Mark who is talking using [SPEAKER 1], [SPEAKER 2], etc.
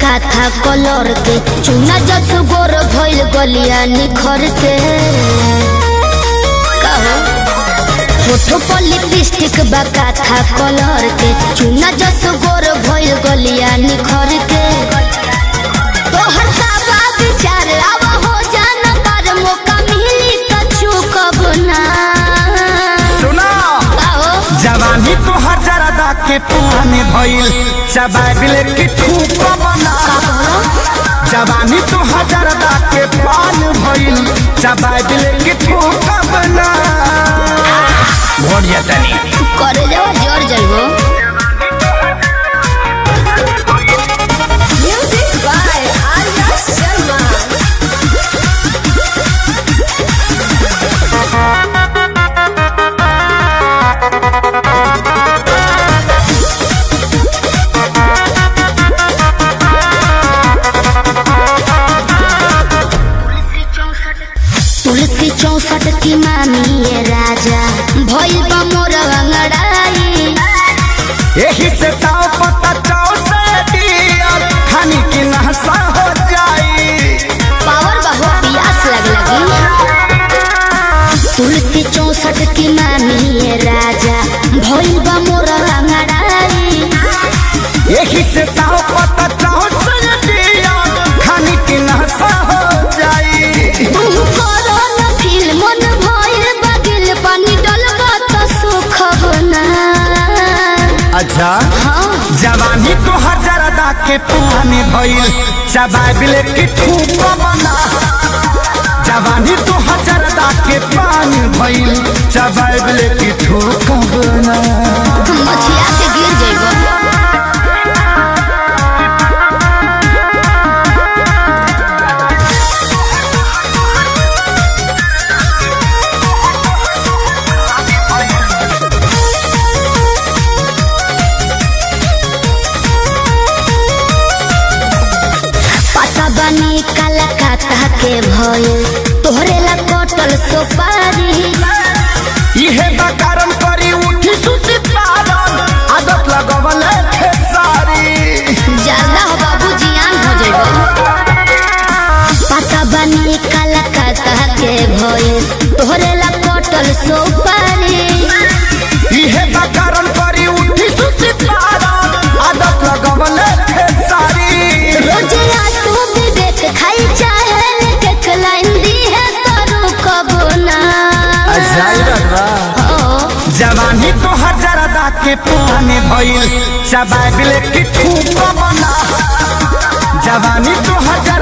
[SPEAKER 1] काथा colour के चुना जस गोर भइल गलिया निखर के होठो पर लिपस्टिक बा काथा कलर के चुना जस गोर भइल गलिया निखर के तोहर साबा विचार आवा हो जाना पर मौका मिली त चूकब ना
[SPEAKER 2] सुना जवानी तो हजारदा के पुराने भइल चबाइले की ठूक बना जवानी तो हजारदा के पान भइल चबाइले की ठूक बना भोर जतनी
[SPEAKER 1] करे जाओ जोर जइबो म्यूजिक बाय आर्या शर्मा तुलसी 64 की मामी ये राजा भइल बा मोर अंगड़ाई
[SPEAKER 2] यही से ताव पता चाव से दिया खानी की नहसा हो जाई
[SPEAKER 1] पावर बहु प्यास लगी तुलसी 64 की मामी ये राजा भइल बा मोर अंगड़ाई
[SPEAKER 2] यही से ताव पता चाव से दिया खानी की नहसा हो जाई
[SPEAKER 1] तू करो न फील मन भइल बगिल पानी डलबा त सुख बना
[SPEAKER 2] अच्छा
[SPEAKER 1] हाँ
[SPEAKER 2] जवानी तो हजारदा के पुराने भइल चबाइले की ठूक बना जवानी तो हजारदा के पान भइल चबाइले की ठूक बना
[SPEAKER 1] मछिया के गिर जइबो बनी कलकत्ता के भइल तोहरे ला कटल सुपारी
[SPEAKER 2] इहे बकारम करी उठी सुती पारन आदत लगवल खेसारी
[SPEAKER 1] ज्यादा हो बाबू जियान हो जइबो पता बनी कलकत्ता के भइल तोहरे ला कटल सुपारी
[SPEAKER 2] इहे बकारम करी उठी सुती पारन आदत लगवल खेसारी
[SPEAKER 1] रोज आंसू विवेक खाई चाहे केक लाइन दी है करू कबो ना
[SPEAKER 2] जवानी तो हजारदा के पुराने भइल चबाइले की ठूक बना जवानी तो हजार